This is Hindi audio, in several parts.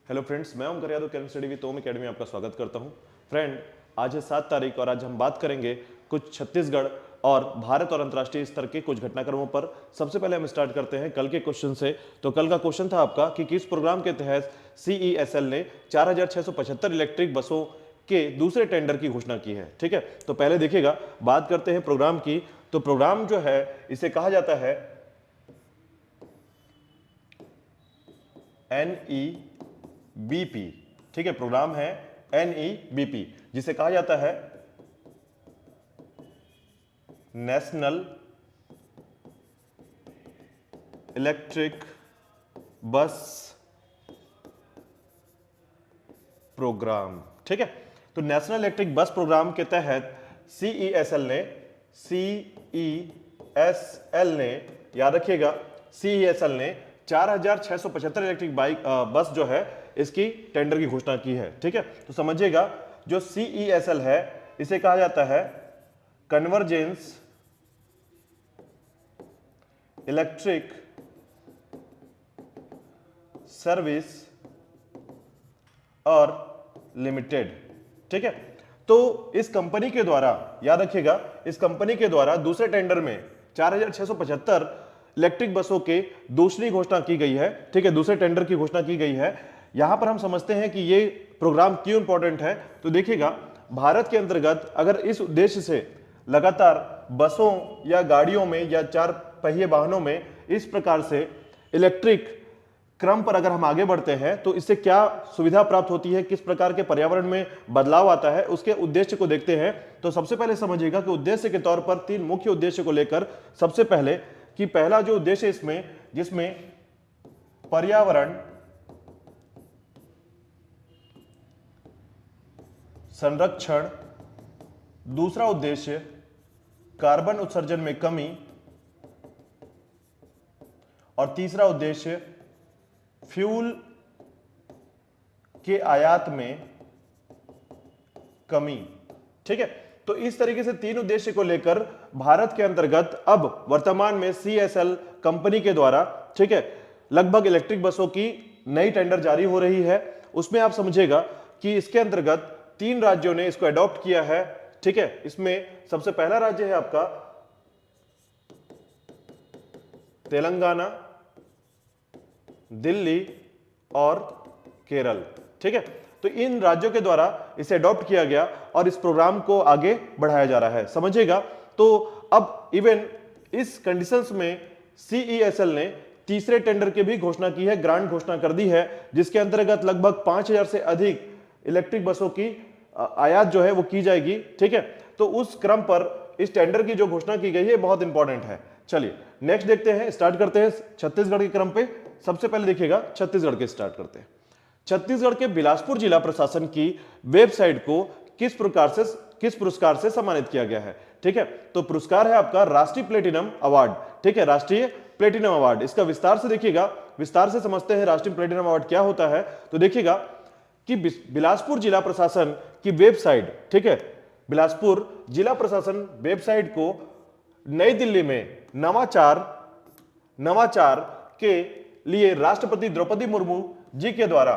हेलो फ्रेंड्स, मैं Omkar Yadav carrom study with Om academy में आपका स्वागत करता हूं। फ्रेंड, आज है 7 तारीख और आज हम बात करेंगे कुछ छत्तीसगढ़ और भारत और अंतर्राष्ट्रीय स्तर के कुछ घटनाक्रमों पर। सबसे पहले हम स्टार्ट करते हैं कल के क्वेश्चन से। तो कल का क्वेश्चन था आपका कि किस प्रोग्राम के तहत CESL ने 4675 इलेक्ट्रिक बसों के दूसरे टेंडर की घोषणा की है। ठीक है, तो पहले देखिएगा, बात करते हैं प्रोग्राम की। तो प्रोग्राम जो है इसे कहा जाता है NEBP। ठीक है, प्रोग्राम है NEBP, जिसे कहा जाता है नेशनल इलेक्ट्रिक बस प्रोग्राम। ठीक है, तो नेशनल इलेक्ट्रिक बस प्रोग्राम के तहत CESL ने याद रखिएगा, CESL ने 4675 इलेक्ट्रिक बस जो है इसकी टेंडर की घोषणा की है। ठीक है, तो समझिएगा, जो CESL है इसे कहा जाता है कन्वर्जेंस इलेक्ट्रिक सर्विस और लिमिटेड। ठीक है, तो इस कंपनी के द्वारा, याद रखिएगा, इस कंपनी के द्वारा दूसरे टेंडर में 4675 इलेक्ट्रिक बसों के दूसरी घोषणा की गई है। ठीक है, दूसरे टेंडर की घोषणा की गई है। यहां पर हम समझते हैं कि ये प्रोग्राम क्यों इंपॉर्टेंट है। तो देखिएगा, भारत के अंतर्गत अगर इस उद्देश्य से लगातार बसों या गाड़ियों में या 4 पहिए वाहनों में इस प्रकार से इलेक्ट्रिक क्रम पर अगर हम आगे बढ़ते हैं तो इससे क्या सुविधा प्राप्त होती है, किस प्रकार के पर्यावरण में बदलाव आता है, उसके उद्देश्य को देखते हैं। तो सबसे पहले समझिएगा कि उद्देश्य के तौर पर 3 मुख्य उद्देश्य को लेकर सबसे पहले कि पहला जो उद्देश्य इसमें, जिसमें पर्यावरण संरक्षण, दूसरा उद्देश्य कार्बन उत्सर्जन में कमी और तीसरा उद्देश्य फ्यूल के आयात में कमी। ठीक है, तो इस तरीके से 3 उद्देश्य को लेकर भारत के अंतर्गत अब वर्तमान में CESL कंपनी के द्वारा, ठीक है, लगभग इलेक्ट्रिक बसों की नई टेंडर जारी हो रही है। उसमें आप समझिएगा कि इसके अंतर्गत 3 राज्यों ने इसको अडॉप्ट किया है। ठीक है, इसमें सबसे पहला राज्य है आपका तेलंगाना, दिल्ली और केरल। ठीक है, तो इन राज्यों के द्वारा इसे अडॉप्ट किया गया और इस प्रोग्राम को आगे बढ़ाया जा रहा है, समझिएगा। तो अब इवन इस कंडीशंस में CESL ने तीसरे टेंडर की भी घोषणा की है, ग्रांट घोषणा कर दी है, जिसके अंतर्गत लगभग 5000 से अधिक इलेक्ट्रिक बसों की आयात जो है वो की जाएगी। ठीक है, तो उस क्रम पर इस टेंडर की जो घोषणा की गई है बहुत इंपॉर्टेंट है। चलिए नेक्स्ट देखते हैं, स्टार्ट करते हैं छत्तीसगढ़ के क्रम पे। सबसे पहले देखिएगा छत्तीसगढ़ के स्टार्ट करते हैं। छत्तीसगढ़ के बिलासपुर जिला प्रशासन की वेबसाइट को किस पुरस्कार से सम्मानित किया गया है। ठीक है, तो पुरस्कार है आपका राष्ट्रीय प्लेटिनम अवार्ड। ठीक है, राष्ट्रीय प्लेटिनम अवार्ड, इसका विस्तार से देखिएगा, विस्तार से समझते हैं राष्ट्रीय प्लेटिनम अवार्ड क्या होता है। तो देखिएगा कि बिलासपुर जिला प्रशासन की वेबसाइट, ठीक है, बिलासपुर जिला प्रशासन वेबसाइट को नई दिल्ली में नवाचार के लिए राष्ट्रपति द्रौपदी मुर्मू जी के द्वारा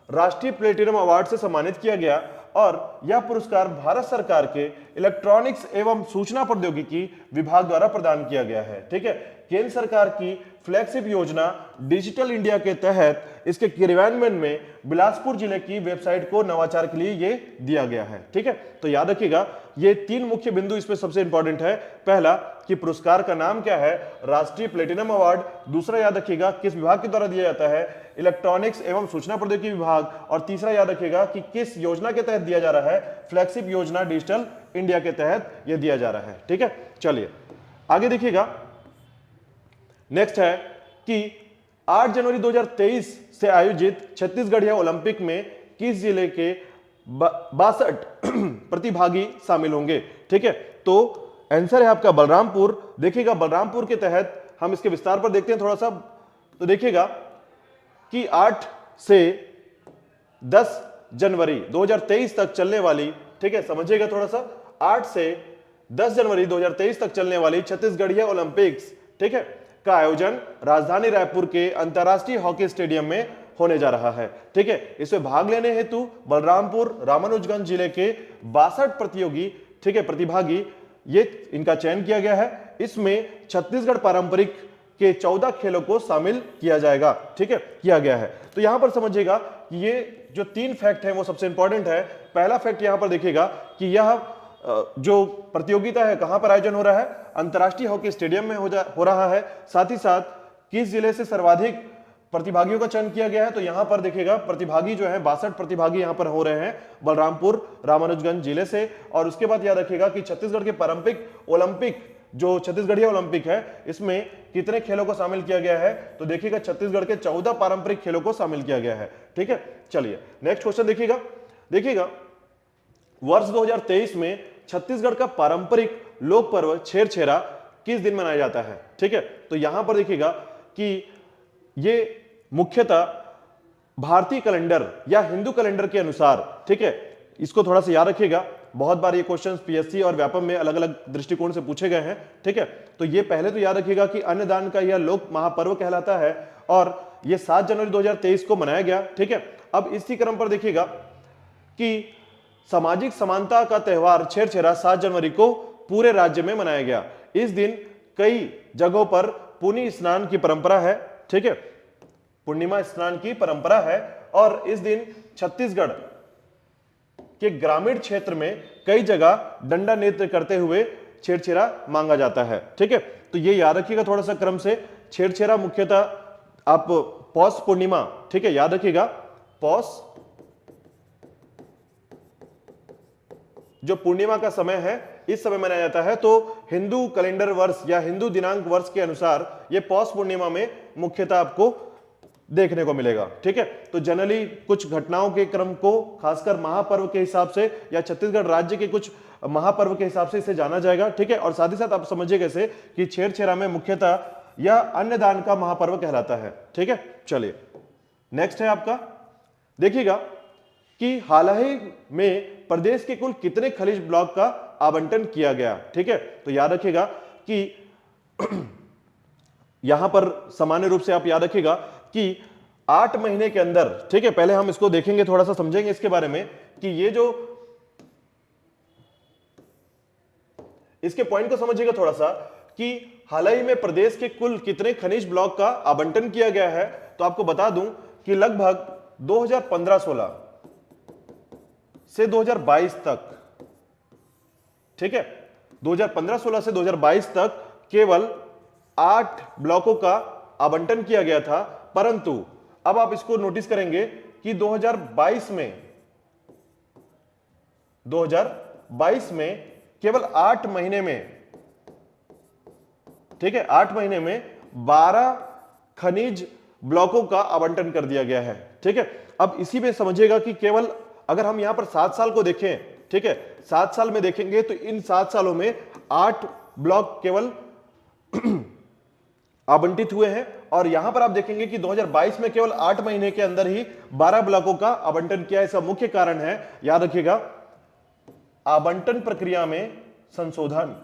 राष्ट्रीय प्लेटिनम अवार्ड से सम्मानित किया गया और यह पुरस्कार भारत सरकार के इलेक्ट्रॉनिक्स एवं सूचना प्रौद्योगिकी विभाग द्वारा प्रदान किया गया है। ठीक है, केंद्र सरकार की फ्लैगशिप योजना डिजिटल इंडिया के तहत इसके क्रियान्वयन में बिलासपुर जिले की वेबसाइट को नवाचार के लिए ये दिया गया है। ठीक है, तो याद रखिएगा ये 3 मुख्य बिंदु इसमें सबसे इंपॉर्टेंट है। पहला कि पुरस्कार का नाम क्या है, राष्ट्रीय प्लेटिनम अवार्ड। दूसरा याद रखिएगा किस विभाग के द्वारा दिया जाता है, इलेक्ट्रॉनिक्स एवं सूचना प्रौद्योगिकी विभाग। और तीसरा याद रखिएगा कि किस योजना के तहत दिया जा रहा है, फ्लैगशिप योजना डिजिटल इंडिया के तहत यह दिया जा रहा है। ठीक है, चलिए आगे देखिएगा। नेक्स्ट है कि 8 जनवरी 2023 से आयोजित छत्तीसगढ़िया ओलंपिक में किस जिले के 62 प्रतिभागी शामिल होंगे। ठीक है, तो आंसर है आपका बलरामपुर। देखिएगा बलरामपुर के तहत हम इसके विस्तार पर देखते हैं थोड़ा सा। तो देखिएगा कि 8 से 10 जनवरी 2023 तक चलने वाली, ठीक है, समझिएगा थोड़ा सा, 8 से 10 जनवरी 2023 तक चलने वाली छत्तीसगढ़िया ओलंपिक्स, ठीक है, का आयोजन राजधानी रायपुर के अंतर्राष्ट्रीय हॉकी स्टेडियम में होने जा रहा है। ठीक है, इसमें भाग लेने हेतु बलरामपुर रामानुजगंज जिले के 62 प्रतियोगी, ठीक है, प्रतिभागी, ये इनका चयन किया गया है। इसमें छत्तीसगढ़ पारंपरिक के 14 खेलों को शामिल किया जाएगा। ठीक है, किया गया है। तो यहां पर समझिएगा कि ये जो 3 फैक्ट है वो सबसे इंपॉर्टेंट है। पहला फैक्ट यहां पर देखिएगा कि यह जो प्रतियोगिता है कहां पर आयोजन हो रहा है, अंतर्राष्ट्रीय हॉकी स्टेडियम में हो रहा है। साथ ही साथ किस जिले से सर्वाधिक प्रतिभागियों का चयन किया गया है, तो यहां पर देखिएगा प्रतिभागी जो है 62 प्रतिभागी यहां पर हो रहे हैं बलरामपुर रामानुजगंज जिले से। और उसके बाद याद रखिएगा कि छत्तीसगढ़ के पारंपरिक ओलंपिक, जो छत्तीसगढ़ीय ओलंपिक है, इसमें कितने खेलों को शामिल किया गया है, तो देखिएगा छत्तीसगढ़ के 14 पारंपरिक खेलों को शामिल किया गया है। ठीक है, चलिए नेक्स्ट क्वेश्चन देखिएगा वर्ष 2023 में छत्तीसगढ़ का पारंपरिक लोक पर्व छेरछेरा किस दिन मनाया जाता है। ठीक है, तो यहां पर देखिएगा कि ये मुख्यतः भारतीय कैलेंडर या हिंदू कैलेंडर के अनुसार, ठीक है, इसको थोड़ा सा याद रखिएगा। बहुत बार ये क्वेश्चंस पीएससी और व्यापम में अलग अलग दृष्टिकोण से पूछे गए हैं। ठीक है, तो ये पहले तो याद रखिएगा कि अन्नदान का यह लोक महापर्व कहलाता है और ये 7 जनवरी 2023 को मनाया गया। ठीक है, अब इसी क्रम पर देखिएगा कि सामाजिक समानता का त्यौहार छेरछेरा 7 जनवरी को पूरे राज्य में मनाया गया। इस दिन कई जगहों पर पुण्य स्नान की परंपरा है। ठीक है, पूर्णिमा स्नान की परंपरा है और इस दिन छत्तीसगढ़ के ग्रामीण क्षेत्र में कई जगह डंडा नृत्य करते हुए छेरछेरा मांगा जाता है। ठीक है, तो ये याद रखिएगा थोड़ा सा क्रम से। छेरछेरा मुख्यतः आप पौष पूर्णिमा, ठीक है, याद रखिएगा पौष जो पूर्णिमा का समय है इस समय मनाया जाता है। तो हिंदू कैलेंडर वर्ष या हिंदू दिनांक वर्ष के अनुसार ये पौष पूर्णिमा में मुख्यतः आपको देखने को मिलेगा। ठीक है, तो जनरली कुछ घटनाओं के क्रम को खासकर महापर्व के हिसाब से या छत्तीसगढ़ राज्य के कुछ महापर्व के हिसाब से इसे जाना जाएगा। ठीक है, और साथ ही साथ आप समझिए कैसे कि छेरछेरा में मुख्यतः यह अन्नदान का महापर्व कहलाता है। ठीक है, चलिए नेक्स्ट है आपका, देखिएगा कि हाल ही में प्रदेश के कुल कितने खनिज ब्लॉक का आवंटन किया गया। ठीक है, तो याद रखिएगा कि यहां पर सामान्य रूप से आप याद रखिएगा कि 8 महीने के अंदर, ठीक है, पहले हम इसको देखेंगे, थोड़ा सा समझेंगे इसके बारे में कि ये जो इसके पॉइंट को समझिएगा थोड़ा सा कि हाल ही में प्रदेश के कुल कितने खनिज ब्लॉक का आवंटन किया गया है। तो आपको बता दूं कि लगभग 2015-16 से 2022 तक, ठीक है, 2015-16 से 2022 तक केवल 8 ब्लॉकों का आवंटन किया गया था। परंतु अब आप इसको नोटिस करेंगे कि 2022 में केवल 8 महीने में, ठीक है, 8 महीने में 12 खनिज ब्लॉकों का आवंटन कर दिया गया है। ठीक है, अब इसी में समझिएगा कि केवल अगर हम यहां पर 7 साल को देखें, ठीक है, 7 साल में देखेंगे तो इन 7 सालों में 8 ब्लॉक केवल आवंटित हुए हैं और यहां पर आप देखेंगे कि 2022 में केवल 8 महीने के अंदर ही 12 ब्लॉकों का आवंटन किया। इसका मुख्य कारण है, याद रखिएगा, आवंटन प्रक्रिया में संशोधन।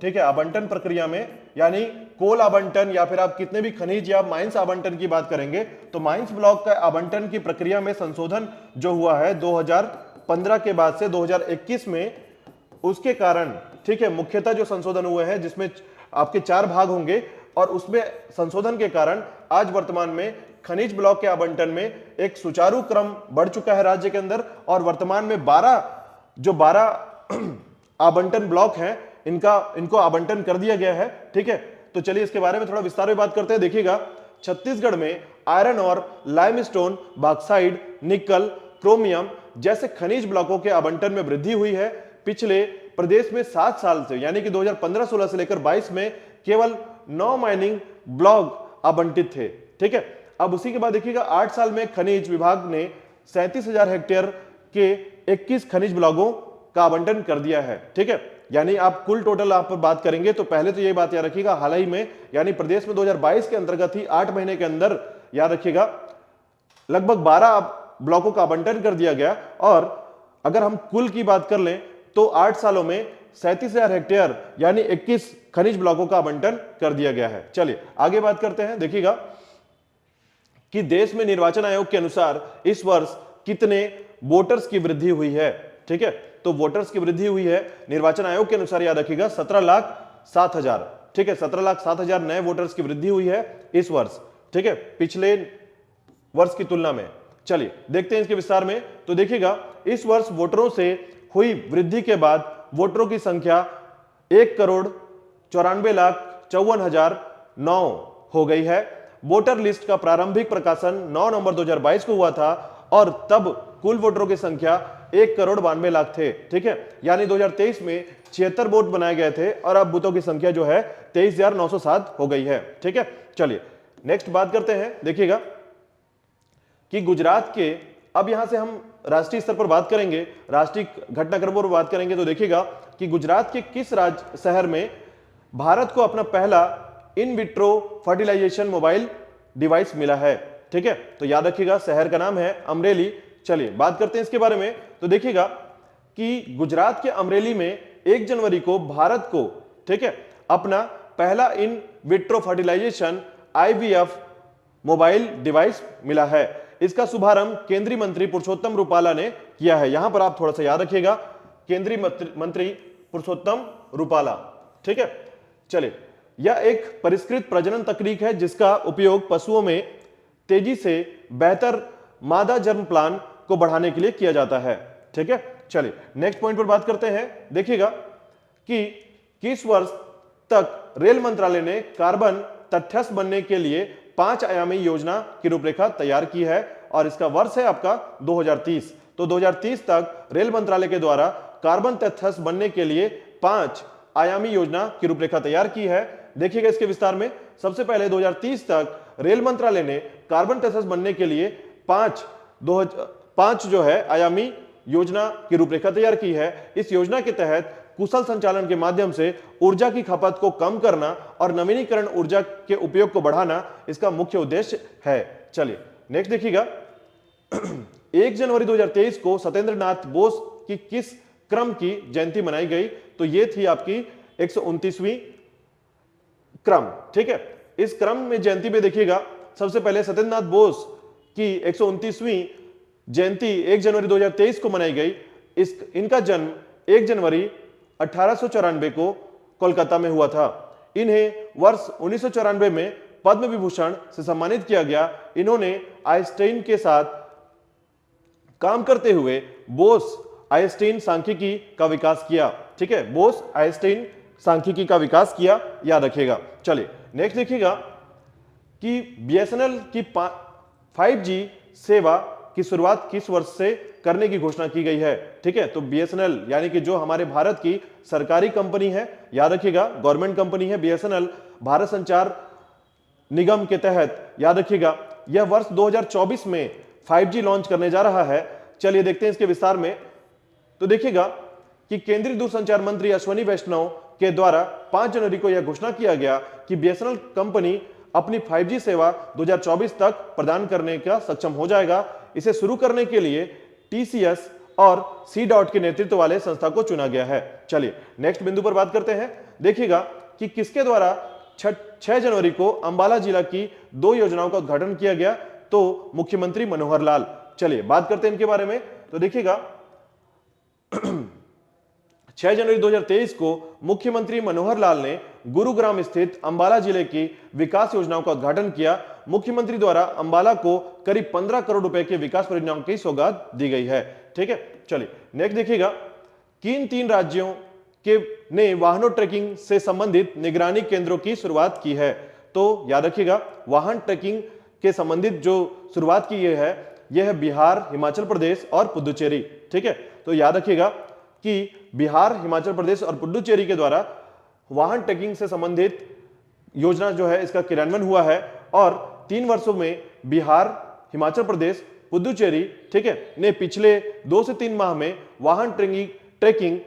ठीक है, आवंटन प्रक्रिया में यानी कोल आवंटन या फिर आप कितने भी खनिज या माइंस आवंटन की बात करेंगे तो माइंस ब्लॉक का आवंटन की प्रक्रिया में संशोधन जो हुआ है 2015 के बाद से 2021 में, उसके कारण, ठीक है, मुख्यतः जो संशोधन हुए हैं जिसमें आपके 4 भाग होंगे और उसमें संशोधन के कारण आज वर्तमान में खनिज ब्लॉक के आवंटन में एक सुचारू क्रम बढ़ चुका है राज्य के अंदर और वर्तमान में 12 आवंटन ब्लॉक हैं इनको आवंटन कर दिया गया है। ठीक है, तो चलिए इसके बारे में थोड़ा विस्तार में बात करते हैं। देखिएगा, छत्तीसगढ़ में आयरन और लाइमस्टोन, बॉक्साइड, निकल, क्रोमियम जैसे खनिज ब्लॉकों के आवंटन में वृद्धि हुई है। पिछले प्रदेश में 7 साल से यानी कि 2015-16 से लेकर 22 में केवल 9 माइनिंग ब्लॉक आवंटित थे। ठीक है, अब उसी के बाद देखिएगा 8 साल में खनिज विभाग ने 37,000 हेक्टेयर के 21 खनिज ब्लॉकों का आवंटन कर दिया है। ठीक है, यानी आप कुल टोटल आप बात करेंगे तो पहले तो ये बात याद रखिएगा, हाल ही में यानी प्रदेश में 2022 के अंतर्गत ही 8 महीने के अंदर याद रखिएगा लगभग 12 ब्लॉकों का आवंटन कर दिया गया। और अगर हम कुल की बात कर लें तो 8 सालों में 37,000 हेक्टेयर यानी 21 खनिज ब्लॉकों का आवंटन कर दिया गया है। चलिए आगे बात करते हैं। देखिएगा कि देश में निर्वाचन आयोग के अनुसार इस वर्ष कितने वोटर्स की वृद्धि हुई है। ठीक है, तो वोटर्स की वृद्धि हुई है निर्वाचन आयोग के अनुसार, याद रखिएगा 17,07,000। ठीक है, 17,07,000 नए वोटर्स की वृद्धि हुई है इस वर्ष। ठीक है, पिछले वर्ष की तुलना में। चलिए देखते हैं इसके विस्तार में। तो देखिएगा इस वर्ष वोटरों से हुई वृद्धि के बाद वोटरों की संख्या 1,94,54,009 हो गई है। वोटर लिस्ट का प्रारंभिक प्रकाशन 9 नवंबर 2022 को हुआ था और तब कुल वोटरों की संख्या 1,92,00,000 थे। ठीक है, यानी 2023 में 76 वोट बनाए गए थे और अब बूथों की संख्या जो है 23,907 हो गई है। ठीक है, चलिए नेक्स्ट बात करते हैं। देखिएगा कि गुजरात के, अब यहां से हम राष्ट्रीय स्तर पर बात करेंगे, राष्ट्रीय घटनाक्रम पर बात करेंगे। तो देखिएगा कि गुजरात के किस राज्य शहर में भारत को अपना पहला in vitro fertilisation mobile device मिला है। ठीक है, तो याद रखिएगा शहर का नाम है अमरेली। चलिए बात करते हैं इसके बारे में। तो देखिएगा कि गुजरात के अमरेली में 1 जनवरी को भारत को, ठीक है, अपना पहला in vitro fertilisation IVF mobile device मिला है। इसका शुभारंभ केंद्रीय मंत्री पुरुषोत्तम रूपाला ने किया है। यहां पर आप थोड़ा सा याद रखिएगा, केंद्रीय मंत्री पुरुषोत्तम रूपाला। ठीक है, चलिए यह एक परिष्कृत प्रजनन तकनीक है जिसका उपयोग पशुओं में तेजी से बेहतर मादा जन्म प्लान को बढ़ाने के लिए किया जाता है। ठीक है, चलिए नेक्स्ट पॉइंट पर बात करते हैं। देखिएगा कि किस वर्ष तक रेल मंत्रालय ने कार्बन तटस्थ बनने के लिए 5 आयामी योजना की रूपरेखा तैयार की है और इसका वर्ष है आपका 2030। तो 2030 तक रेल मंत्रालय के द्वारा कार्बन तटस्थ बनने के लिए 5 आयामी योजना की रूपरेखा तैयार की है। देखिएगा इसके विस्तार में। सबसे पहले 2030 तक रेल मंत्रालय ने कार्बन तटस्थ बनने के लिए 5 जो है आयामी योजना की रूपरेखा तैयार की है। इस योजना के तहत कुशल संचालन के माध्यम से ऊर्जा की खपत को कम करना और नवीनीकरण ऊर्जा के उपयोग को बढ़ाना इसका मुख्य उद्देश्य है। चलिए नेक्स्ट देखिएगा 1 जनवरी 2023 को सत्येंद्र नाथ बोस की किस क्रम की जयंती मनाई गई। तो ये थी आपकी 129वीं क्रम। ठीक है, इस क्रम में जयंती में देखिएगा सबसे पहले सत्येंद्र नाथ बोस की 129वीं जयंती 1 जनवरी 2023 को मनाई गई। इनका जन्म 1 जनवरी 1894 को कोलकाता में हुआ था। इन्हें वर्ष 1994 में पद्म विभूषण से सम्मानित किया गया। इन्होंने आइंस्टाइन के साथ काम करते हुए बोस आइंस्टाइन सांख्यिकी का विकास किया। ठीक है, बोस आइंस्टाइन सांख्यिकी का विकास किया, याद रखिएगा। चलिए नेक्स्ट देखिएगा कि BSNL की 5G सेवा की शुरुआत किस वर्ष से करने की घोषणा की गई है। ठीक है, तो BSNL यानी कि जो हमारे भारत की सरकारी कंपनी है, याद रखिएगा गवर्नमेंट कंपनी है BSNL, भारत संचार निगम के तहत, याद रखिएगा यह वर्ष 2024 में 5G लॉन्च करने जा रहा है। चलिए देखते हैं इसके विस्तार में। तो देखिएगा कि केंद्रीय दूरसंचार मंत्री अश्विनी वैष्णव के द्वारा 5 जनवरी को यह घोषणा किया गया कि BSNL कंपनी अपनी 5G सेवा 2024 तक प्रदान करने का सक्षम हो जाएगा। इसे शुरू करने के लिए TCS और C.DOT के नेतृत्व वाले संस्था को चुना गया है। चलिए नेक्स्ट बिंदु पर बात करते हैं। देखिएगा कि किसके द्वारा 6 जनवरी को अंबाला जिला की 2 योजनाओं का उद्घाटन किया गया। तो मुख्यमंत्री मनोहर लाल। चलिए बात करते हैं इनके बारे में। तो देखिएगा 6 जनवरी 2023 को मुख्यमंत्री मनोहर लाल ने गुरुग्राम स्थित अंबाला जिले की विकास योजनाओं का उद्घाटन किया। मुख्यमंत्री द्वारा अंबाला को करीब 15 करोड़ रुपए के विकास परियोजनाओं की सौगात दी गई है। ठीक है, चलिए नेक्स्ट देखिएगा किन 3 राज्यों के ने वाहनों ट्रैकिंग से संबंधित निगरानी केंद्रों की शुरुआत की है। तो याद रखिएगा वाहन ट्रैकिंग के संबंधित जो शुरुआत की है यह है बिहार, हिमाचल प्रदेश और पुडुचेरी। ठीक है, तो याद रखिएगा कि बिहार, हिमाचल प्रदेश और पुडुचेरी के द्वारा वाहन ट्रैकिंग से संबंधित योजना जो है इसका क्रियान्वयन हुआ है और 3 वर्षों में बिहार, हिमाचल प्रदेश, पुडुचेरी, ठीक है, ने पिछले 2 से 3 माह में वाहन ट्रैकिंग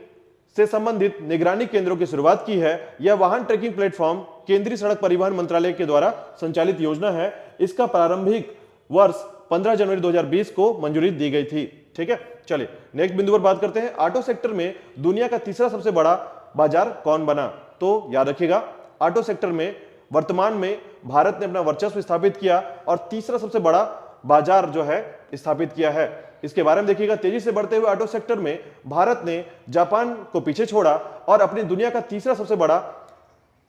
से संबंधित निगरानी केंद्रों की शुरुआत की है। यह वाहन ट्रैकिंग प्लेटफॉर्म केंद्रीय सड़क परिवहन मंत्रालय के द्वारा संचालित योजना है। इसका प्रारंभिक वर्ष 15 जनवरी 2020 को मंजूरी दी गई थी। ठीक है, चलिए नेक्स्ट बिंदु पर बात करते हैं। ऑटो सेक्टर में दुनिया का तीसरा सबसे बड़ा बाजार कौन बना। तो याद रखिएगा ऑटो सेक्टर में वर्तमान में भारत ने अपना वर्चस्व स्थापित किया और तीसरा सबसे बड़ा बाजार जो है स्थापित किया है। इसके बारे में देखिएगा, तेजी से बढ़ते हुए ऑटो सेक्टर में भारत ने जापान को पीछे छोड़ा और अपनी दुनिया का तीसरा सबसे बड़ा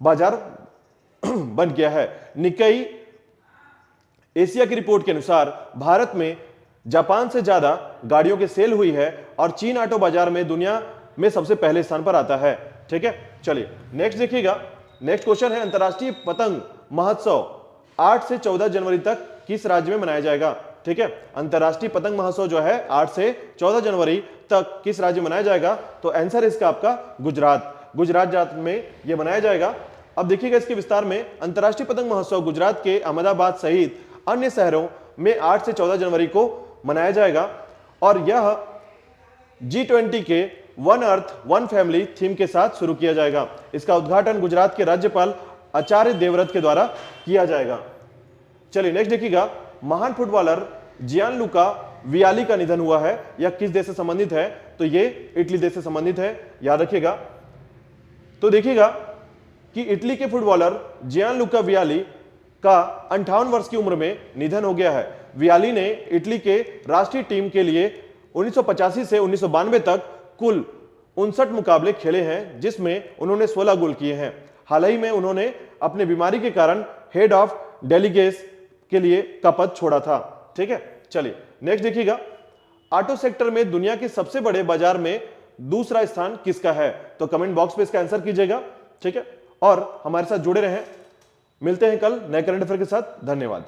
बाजार बन गया है। निक्केई एशिया की रिपोर्ट के अनुसार भारत में जापान से ज्यादा गाड़ियों की सेल हुई है और चीन ऑटो बाजार में दुनिया में सबसे पहले स्थान पर आता है। ठीक है, चलिए नेक्स्ट देखिएगा। नेक्स्ट क्वेश्चन है, अंतर्राष्ट्रीय पतंग महोत्सव 8 से 14 जनवरी तक किस राज्य में मनाया जाएगा? ठीक है, अंतर्राष्ट्रीय पतंग महोत्सव जो है 8 से 14 जनवरी तक किस राज्य में मनाया जाएगा? तो आंसर इसका आपका गुजरात में यह मनाया जाएगा। अब देखिएगा इसके विस्तार में, अंतर्राष्ट्रीय पतंग महोत्सव गुजरात के अहमदाबाद सहित अन्य शहरों में 8 से 14 जनवरी को मनाया जाएगा और यह G20 के one earth one family theme के साथ शुरू किया जाएगा। इसका उद्घाटन गुजरात के राज्यपाल आचार्य देवव्रत के द्वारा किया जाएगा। चलिए नेक्स्ट देखिएगा, महान फुटबॉलर जियानलुका वियाली का निधन हुआ है। यह किस देश से संबंधित है? तो ये इटली देश से संबंधित है, याद रखिएगा। तो देखिएगा कि इटली के फुटबॉलर जियानलुका वियाली का 58 वर्ष की उम्र में निधन हो गया है। वियाली ने इटली के राष्ट्रीय टीम के लिए 1985 से 1992 तक कुल 59 मुकाबले खेले हैं, जिसमें उन्होंने 16 गोल किए हैं। हाल ही में उन्होंने अपने बीमारी के कारण हेड ऑफ डेलीगेट्स के लिए का पद छोड़ा था। ठीक है, चलिए नेक्स्ट देखिएगा, ऑटो सेक्टर में दुनिया के सबसे बड़े बाजार में दूसरा स्थान किसका है? तो कमेंट बॉक्स पे इसका आंसर कीजिएगा। ठीक है, और हमारे साथ जुड़े रहें। मिलते हैं कल नए करंट अफेयर के साथ। धन्यवाद।